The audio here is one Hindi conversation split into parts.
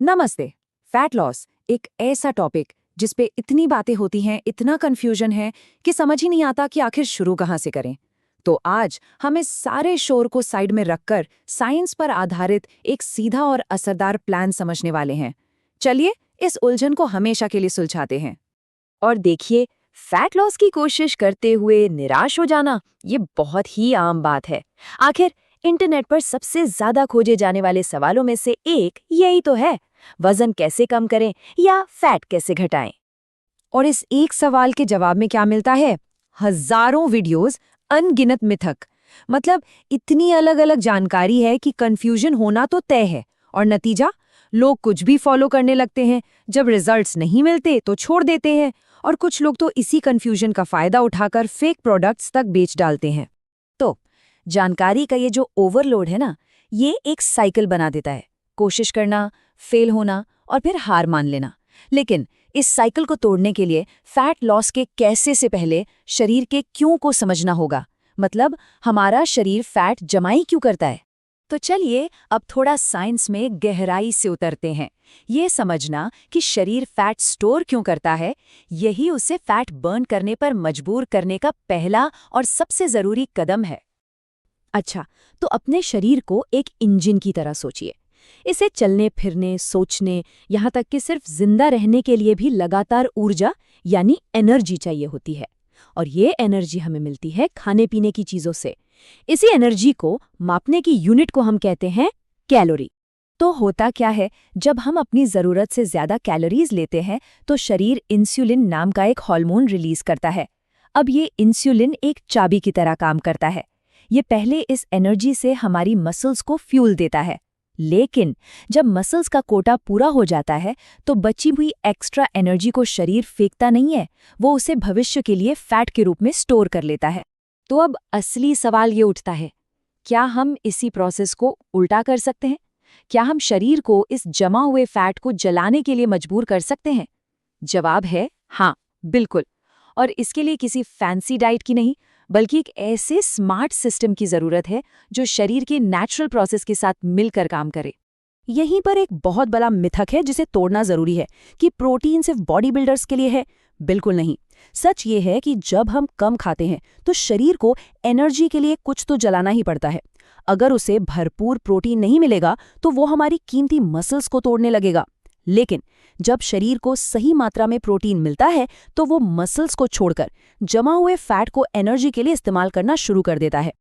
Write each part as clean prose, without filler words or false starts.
नमस्ते। फैट लॉस एक ऐसा टॉपिक जिस पे इतनी बातें होती हैं, इतना कंफ्यूजन है कि समझ ही नहीं आता कि आखिर शुरू कहाँ से करें। तो आज हम इस सारे शोर को साइड में रखकर साइंस पर आधारित एक सीधा और असरदार प्लान समझने वाले हैं। चलिए इस उलझन को हमेशा के लिए सुलझाते हैं। और देखिए, फैट लॉस की कोशिश करते हुए निराश हो जाना ये बहुत ही आम बात है। आखिर इंटरनेट पर सबसे ज्यादा खोजे जाने वाले सवालों में से एक यही तो है, वजन कैसे कम करें या फैट कैसे घटाएं। और इस एक सवाल के जवाब में क्या मिलता है? हजारों वीडियोस, अनगिनत मिथक। मतलब इतनी अलग अलग जानकारी है कि कंफ्यूजन होना तो तय है। और नतीजा, लोग कुछ भी फॉलो करने लगते हैं। जब रिजल्ट्स नहीं मिलते तो छोड़ देते हैं। और कुछ लोग तो इसी कंफ्यूजन का फायदा उठाकर फेक प्रोडक्ट्स तक बेच डालते हैं। तो जानकारी का ये जो ओवरलोड है ना, ये एक साइकिल बना देता है। कोशिश करना, फेल होना और फिर हार मान लेना। लेकिन इस साइकिल को तोड़ने के लिए फैट लॉस के कैसे से पहले शरीर के क्यों को समझना होगा। मतलब हमारा शरीर फैट जमाई क्यों करता है। तो चलिए अब थोड़ा साइंस में गहराई से उतरते हैं। ये समझना कि शरीर फैट स्टोर क्यों करता है, यही उसे फैट बर्न करने पर मजबूर करने का पहला और सबसे जरूरी कदम है। अच्छा, तो अपने शरीर को एक इंजन की तरह सोचिए। इसे चलने फिरने, सोचने, यहाँ तक कि सिर्फ जिंदा रहने के लिए भी लगातार ऊर्जा यानी एनर्जी चाहिए होती है। और ये एनर्जी हमें मिलती है खाने पीने की चीजों से। इसी एनर्जी को मापने की यूनिट को हम कहते हैं कैलोरी। तो होता क्या है, जब हम अपनी जरूरत से ज्यादा कैलोरीज लेते हैं तो शरीर इंसुलिन नाम का एक हार्मोन रिलीज करता है। अब ये इंसुलिन एक चाबी की तरह काम करता है। ये पहले इस एनर्जी से हमारी मसल्स को फ्यूल देता है। लेकिन जब मसल्स का कोटा पूरा हो जाता है तो बची हुई एक्स्ट्रा एनर्जी को शरीर फेंकता नहीं है, वो उसे भविष्य के लिए फैट के रूप में स्टोर कर लेता है। तो अब असली सवाल ये उठता है, क्या हम इसी प्रोसेस को उल्टा कर सकते हैं? क्या हम शरीर को इस जमा हुए फैट को जलाने के लिए मजबूर कर सकते हैं? जवाब है हाँ, बिल्कुल। और इसके लिए किसी फैंसी डाइट की नहीं, बल्कि एक ऐसे स्मार्ट सिस्टम की जरूरत है जो शरीर के नेचुरल प्रोसेस के साथ मिलकर काम करे। यहीं पर एक बहुत बड़ा मिथक है जिसे तोड़ना जरूरी है कि प्रोटीन सिर्फ बॉडी बिल्डर्स के लिए है। बिल्कुल नहीं। सच ये है कि जब हम कम खाते हैं तो शरीर को एनर्जी के लिए कुछ तो जलाना ही पड़ता है। अगर उसे भरपूर प्रोटीन नहीं मिलेगा तो वो हमारी कीमती मसल्स को तोड़ने लगेगा। लेकिन जब शरीर को सही मात्रा में प्रोटीन मिलता है तो वो मसल्स को छोड़कर जमा हुए फैट को एनर्जी के लिए इस्तेमाल करना शुरू कर देता है।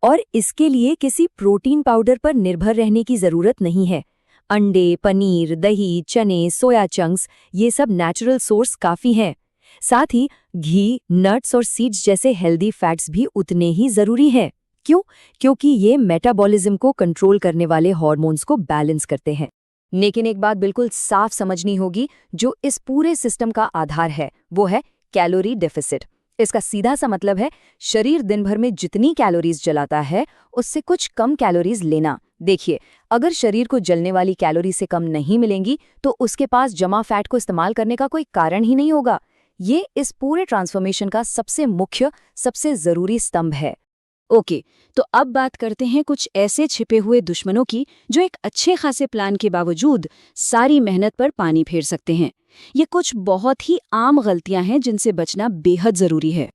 और इसके लिए किसी प्रोटीन पाउडर पर निर्भर रहने की जरूरत नहीं है। अंडे, पनीर, दही, चने, सोया चंक्स, ये सब नेचुरल सोर्स काफी हैं। साथ ही घी, नट्स और सीड्स जैसे हेल्दी फैट्स भी उतने ही जरूरी हैं। क्यों? क्योंकि ये मेटाबॉलिज्म को कंट्रोल करने वाले हार्मोन्स को बैलेंस करते हैं। लेकिन एक बात बिल्कुल साफ समझनी होगी, जो इस पूरे सिस्टम का आधार है, वो है कैलोरी डेफिसिट। इसका सीधा सा मतलब है शरीर दिन भर में जितनी कैलोरीज जलाता है उससे कुछ कम कैलोरीज लेना। देखिए, अगर शरीर को जलने वाली कैलोरी से कम नहीं मिलेंगी तो उसके पास जमा फैट को इस्तेमाल करने का कोई कारण ही नहीं होगा। ये इस पूरे ट्रांसफॉर्मेशन का सबसे मुख्य, सबसे जरूरी स्तंभ है। ओके, तो अब बात करते हैं कुछ ऐसे छिपे हुए दुश्मनों की जो एक अच्छे खासे प्लान के बावजूद सारी मेहनत पर पानी फेर सकते हैं। ये कुछ बहुत ही आम गलतियां हैं जिनसे बचना बेहद जरूरी है।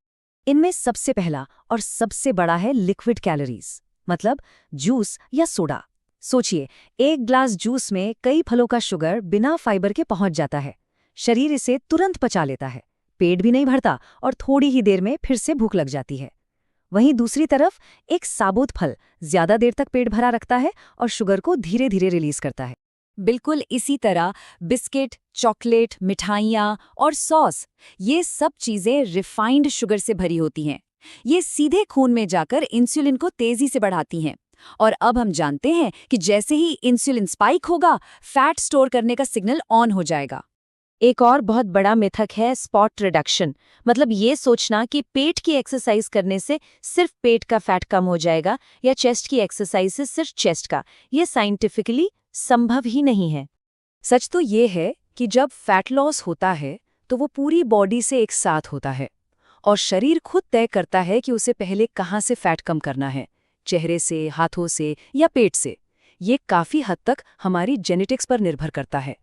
इनमें सबसे पहला और सबसे बड़ा है लिक्विड कैलोरीज, मतलब जूस या सोडा। सोचिए, एक ग्लास जूस में कई फलों का शुगर बिना फाइबर के पहुंच जाता है। शरीर इसे तुरंत पचा लेता है, पेट भी नहीं भरता और थोड़ी ही देर में फिर से भूख लग जाती है। वहीं दूसरी तरफ एक साबुत फल ज्यादा देर तक पेट भरा रखता है और शुगर को धीरे धीरे रिलीज करता है। बिल्कुल इसी तरह बिस्किट, चॉकलेट, मिठाइयाँ और सॉस, ये सब चीजें रिफाइंड शुगर से भरी होती हैं। ये सीधे खून में जाकर इंसुलिन को तेजी से बढ़ाती हैं। और अब हम जानते हैं कि जैसे ही इंसुलिन स्पाइक होगा, फैट स्टोर करने का सिग्नल ऑन हो जाएगा। एक और बहुत बड़ा मिथक है स्पॉट रिडक्शन, मतलब ये सोचना कि पेट की एक्सरसाइज करने से सिर्फ पेट का फैट कम हो जाएगा या चेस्ट की एक्सरसाइज से सिर्फ चेस्ट का। ये साइंटिफिकली संभव ही नहीं है। सच तो ये है कि जब फैट लॉस होता है तो वो पूरी बॉडी से एक साथ होता है और शरीर खुद तय करता है कि उसे पहले कहाँ से फैट कम करना है, चेहरे से, हाथों से या पेट से। ये काफी हद तक हमारी जेनेटिक्स पर निर्भर करता है।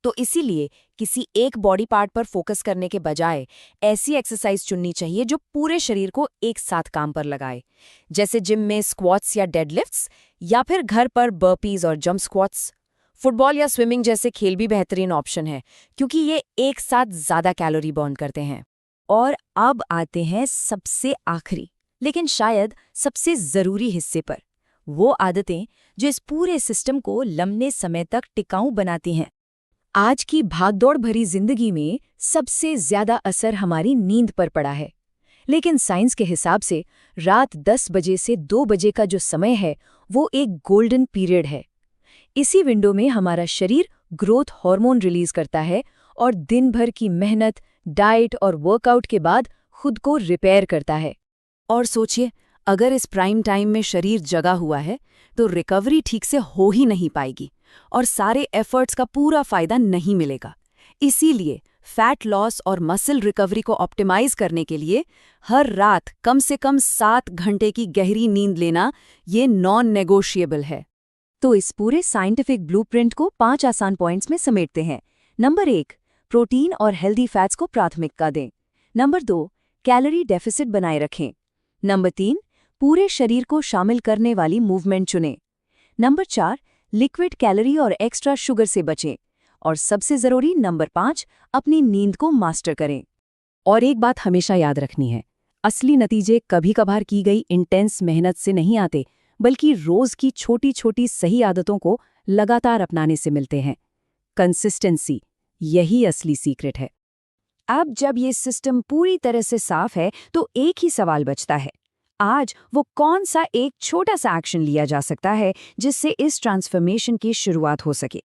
तो इसीलिए किसी एक बॉडी पार्ट पर फोकस करने के बजाय ऐसी एक्सरसाइज चुननी चाहिए जो पूरे शरीर को एक साथ काम पर लगाए, जैसे जिम में स्क्वाट्स या डेडलिफ्ट्स, या फिर घर पर बर्पीज और जंप स्क्वाट्स। फुटबॉल या स्विमिंग जैसे खेल भी बेहतरीन ऑप्शन है, क्योंकि ये एक साथ ज्यादा कैलोरी बर्न करते हैं। और अब आते हैं सबसे आखिरी, लेकिन शायद सबसे जरूरी हिस्से पर, वो आदतें जो इस पूरे सिस्टम को लंबे समय तक टिकाऊ बनाती हैं। आज की भागदौड़ भरी जिंदगी में सबसे ज्यादा असर हमारी नींद पर पड़ा है, लेकिन साइंस के हिसाब से रात 10 बजे से 2 बजे का जो समय है वो एक गोल्डन पीरियड है। इसी विंडो में हमारा शरीर ग्रोथ हार्मोन रिलीज करता है और दिन भर की मेहनत, डाइट और वर्कआउट के बाद खुद को रिपेयर करता है। और सोचिए, अगर इस प्राइम टाइम में शरीर जगा हुआ है तो रिकवरी ठीक से हो ही नहीं पाएगी और सारे एफर्ट्स का पूरा फायदा नहीं मिलेगा। इसीलिए फैट लॉस और मसल रिकवरी को ऑप्टिमाइज करने के लिए हर रात कम से कम 7 घंटे की गहरी नींद लेना ये नॉन नेगोशिएबल है। तो इस पूरे साइंटिफिक ब्लूप्रिंट को 5 आसान पॉइंट्स में समेटते हैं। नंबर 1, प्रोटीन और हेल्दी फैट्स को प्राथमिकता दें। नंबर 2, कैलोरी डेफिसिट बनाए रखें। नंबर 3, पूरे शरीर को शामिल करने वाली मूवमेंट चुनें। नंबर 4, लिक्विड कैलोरी और एक्स्ट्रा शुगर से बचें। और सबसे ज़रूरी नंबर 5, अपनी नींद को मास्टर करें। और एक बात हमेशा याद रखनी है, असली नतीजे कभी कभार की गई इंटेंस मेहनत से नहीं आते, बल्कि रोज की छोटी छोटी सही आदतों को लगातार अपनाने से मिलते हैं। कंसिस्टेंसी, यही असली सीक्रेट है। अब जब ये सिस्टम पूरी तरह से साफ है तो एक ही सवाल बचता है, आज वो कौन सा एक छोटा सा एक्शन लिया जा सकता है जिससे इस ट्रांसफॉर्मेशन की शुरुआत हो सके।